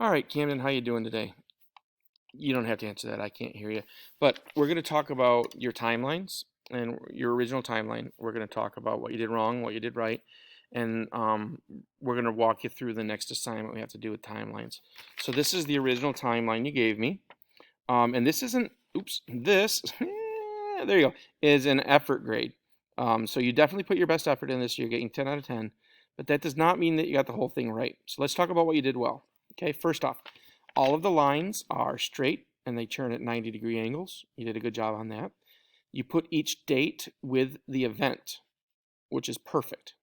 All right, Camden, how you doing today? You don't have to answer that. I can't hear you. But we're going to talk about your timelines and your original timeline. We're going to talk about what you did wrong, what you did right, and we're going to walk you through the next assignment we have to do with timelines. So this is the original timeline you gave me, and this isn't. Oops, this there you go is an effort grade. So you definitely put your best effort in this. You're getting 10 out of 10, but that does not mean that you got the whole thing right. So let's talk about what you did well. Okay, first off, all of the lines are straight and they turn at 90-degree angles. You did a good job on that. You put each date with the event, which is perfect.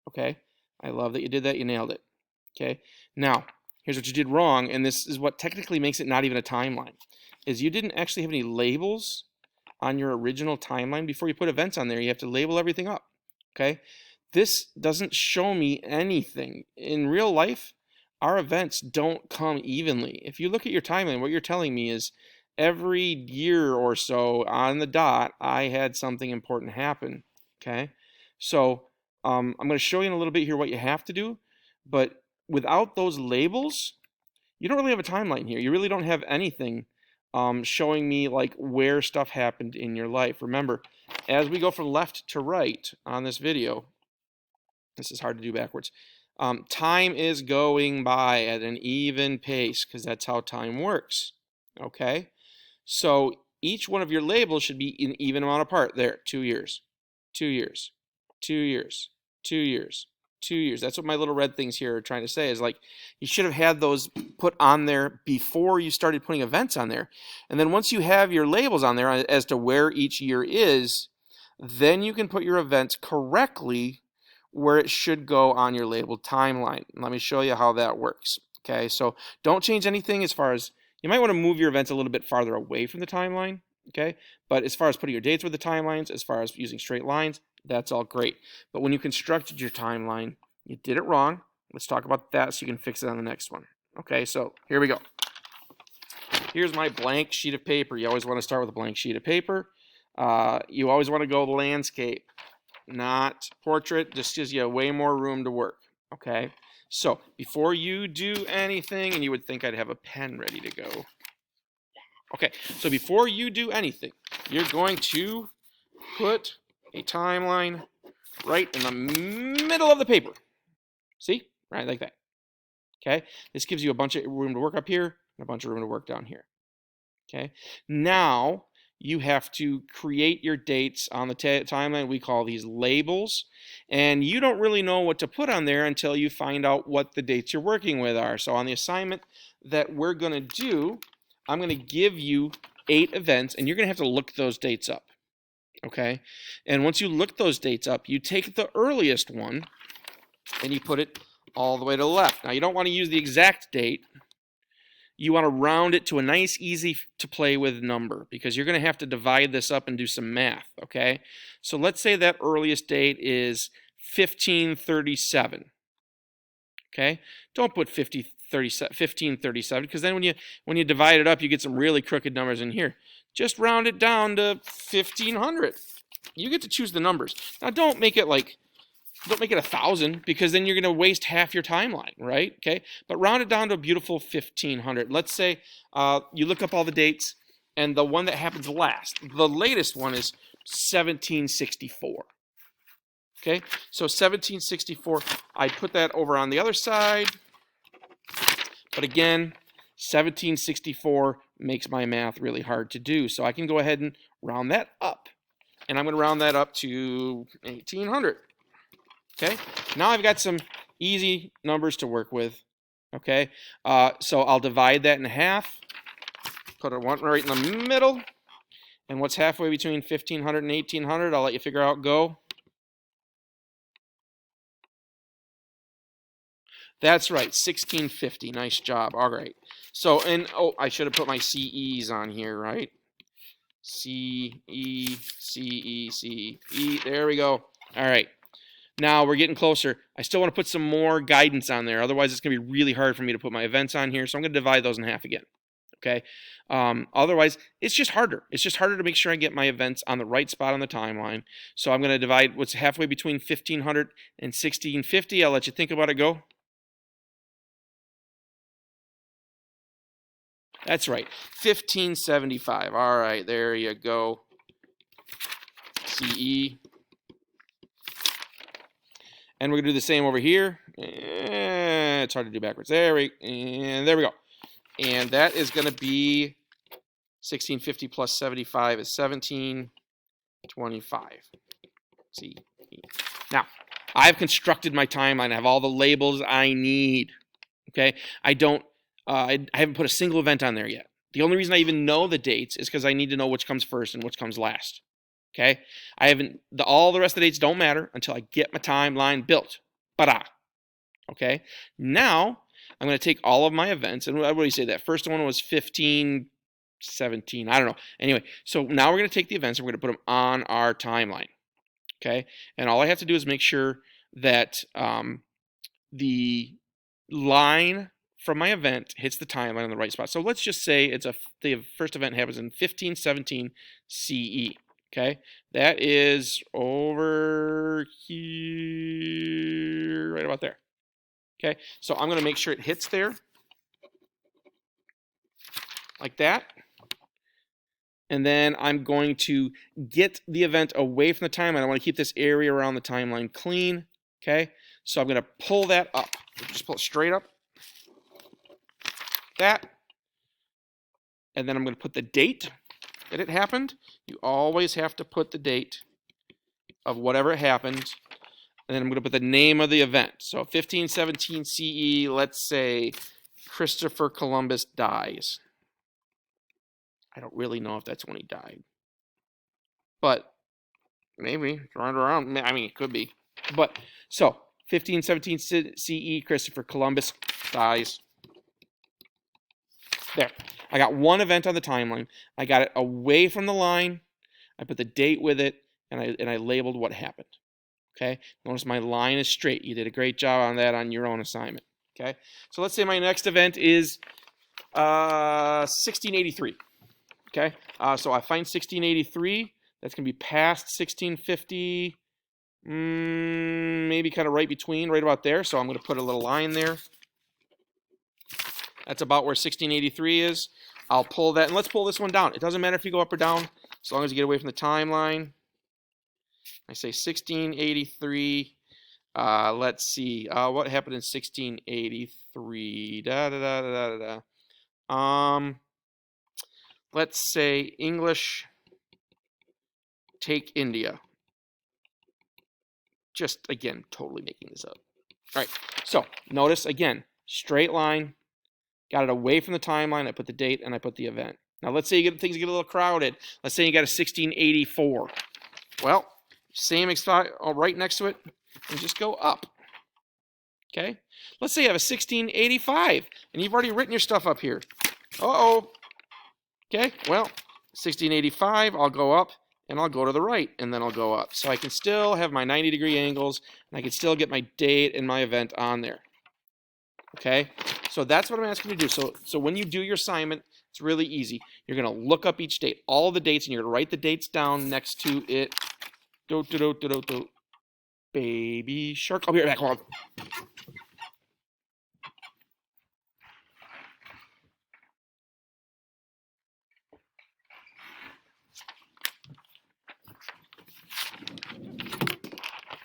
Okay, I love that you did that. You nailed it. Okay, now here's what you did wrong, and this is what technically makes it not even a timeline, is you didn't actually have any labels on your original timeline. Before you put events on there, you have to label everything up. Okay, this doesn't show me anything. In real life, our events don't come evenly. If you look at your timeline, what you're telling me is every year or so on the dot, I had something important happen. Okay, so I'm going to show you in a little bit here what you have to do, but without those labels, you don't really have a timeline here. You really don't have anything showing me like where stuff happened in your life. Remember, as we go from left to right on this video, this is hard to do backwards. Time is going by at an even pace because that's how time works. Okay? So each one of your labels should be an even amount apart. There, 2 years, 2 years, 2 years, 2 years, 2 years. That's what my little red things here are trying to say is like you should have had those put on there before you started putting events on there. And then once you have your labels on there as to where each year is, then you can put your events correctly where it should go on your labeled timeline. Let me show you how that works. Okay, so don't change anything as far as you might want to move your events a little bit farther away from the timeline. Okay, but as far as putting your dates with the timelines, as far as using straight lines, that's all great. But when you constructed your timeline, you did it wrong. Let's talk about that so you can fix it on the next one. Okay, so here we go. Here's my blank sheet of paper. You always want to start with a blank sheet of paper. You always want to go landscape, not portrait. Just gives you way more room to work. Okay, so before you do anything, and you would think I'd have a pen ready to go. Okay, so before you do anything, you're going to put a timeline right in the middle of the paper. See? Right like that. Okay, this gives you a bunch of room to work up here and a bunch of room to work down here. Okay, now you have to create your dates on the timeline. We call these labels, and you don't really know what to put on there until you find out what the dates you're working with are. So on the assignment that we're going to do, I'm going to give you 8 events, and you're going to have to look those dates up. Okay, and once you look those dates up, you take the earliest one and you put it all the way to the left. Now you don't want to use the exact date. You want to round it to a nice, easy to play with number because you're going to have to divide this up and do some math, okay? So let's say that earliest date is 1537, okay? Don't put 1537 because then when you divide it up, you get some really crooked numbers in here. Just round it down to 1500. You get to choose the numbers. Now don't make it 1,000 because then you're going to waste half your timeline, right? Okay, but round it down to a beautiful 1,500. Let's say you look up all the dates, and the one that happens last, the latest one is 1764. Okay, so 1764, I put that over on the other side, but again, 1764 makes my math really hard to do, so I can go ahead and round that up, and I'm going to round that up to 1,800. Okay, now I've got some easy numbers to work with. Okay, so I'll divide that in half, put a one right in the middle, and what's halfway between 1,500 and 1,800? I'll let you figure out. Go. That's right, 1650. Nice job. All right. So, and oh, I should have put my CEs on here, right? C E C E C E. There we go. All right. Now we're getting closer. I still want to put some more guidance on there. Otherwise, it's going to be really hard for me to put my events on here. So I'm going to divide those in half again. Okay. Otherwise, it's just harder. It's just harder to make sure I get my events on the right spot on the timeline. So I'm going to divide what's halfway between 1,500 and 1,650. I'll let you think about it. Go. That's right, 1575. All right, there you go. CE. And we're going to do the same over here. It's hard to do backwards. There we go. And that is going to be 1650 plus 75 is 1725. See. Now, I've constructed my timeline. I have all the labels I need. Okay, I haven't put a single event on there yet. The only reason I even know the dates is because I need to know which comes first and which comes last. Okay, I haven't. All the rest of the dates don't matter until I get my timeline built. Ba-da. Okay, now I'm going to take all of my events, and what do you say? That first one was 1517. I don't know. Anyway, so now we're going to take the events and we're going to put them on our timeline. Okay, and all I have to do is make sure that the line from my event hits the timeline in the right spot. So let's just say the first event happens in 1517 CE. Okay, that is over here, right about there. Okay, so I'm going to make sure it hits there, like that. And then I'm going to get the event away from the timeline. I want to keep this area around the timeline clean. Okay, so I'm going to pull that up. Just pull it straight up. That. And then I'm going to put the date that it happened. You always have to put the date of whatever happened. And then I'm going to put the name of the event. So 1517 CE, let's say Christopher Columbus dies. I don't really know if that's when he died. But maybe, around. I mean, it could be. But, so, 1517 CE, Christopher Columbus dies. There. I got one event on the timeline. I got it away from the line. I put the date with it, and I labeled what happened. Okay? Notice my line is straight. You did a great job on that on your own assignment. Okay? So let's say my next event is 1683. Okay? So I find 1683. That's going to be past 1650. Maybe kind of right between, right about there. So I'm going to put a little line there. That's about where 1683 is. I'll pull that, and let's pull this one down. It doesn't matter if you go up or down, as long as you get away from the timeline. I say 1683. Let's see. What happened in 1683? Let's say English take India. Just, again, totally making this up. All right, so notice, again, straight line. Got it away from the timeline. I put the date, and I put the event. Now, let's say things get a little crowded. Let's say you got a 1684. Well, same spot right next to it, and just go up. Okay? Let's say you have a 1685, and you've already written your stuff up here. Uh-oh. Okay, well, 1685, I'll go up, and I'll go to the right, and then I'll go up. So I can still have my 90-degree angles, and I can still get my date and my event on there. Okay, so that's what I'm asking you to do. So when you do your assignment, it's really easy. You're going to look up each date, all the dates, and you're going to write the dates down next to it. Baby shark. I'll be right back. Hold on.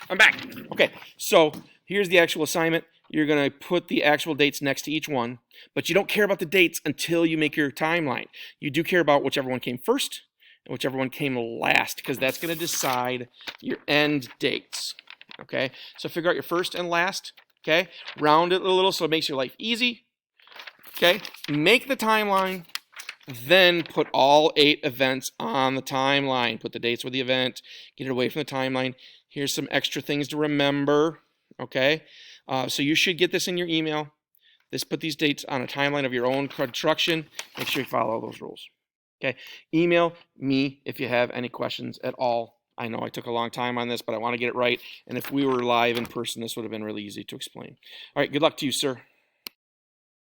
I'm back. Okay, so here's the actual assignment. You're going to put the actual dates next to each one, but you don't care about the dates until you make your timeline. You do care about whichever one came first and whichever one came last, because that's going to decide your end dates. Okay, so figure out your first and last. Okay, round it a little so it makes your life easy. Okay, make the timeline, then put all 8 events on the timeline. Put the dates with the event, get it away from the timeline. Here's some extra things to remember. Okay. So you should get this in your email. Put these dates on a timeline of your own construction. Make sure you follow those rules. Okay. Email me if you have any questions at all. I know I took a long time on this, but I want to get it right. And if we were live in person, this would have been really easy to explain. All right. Good luck to you, sir.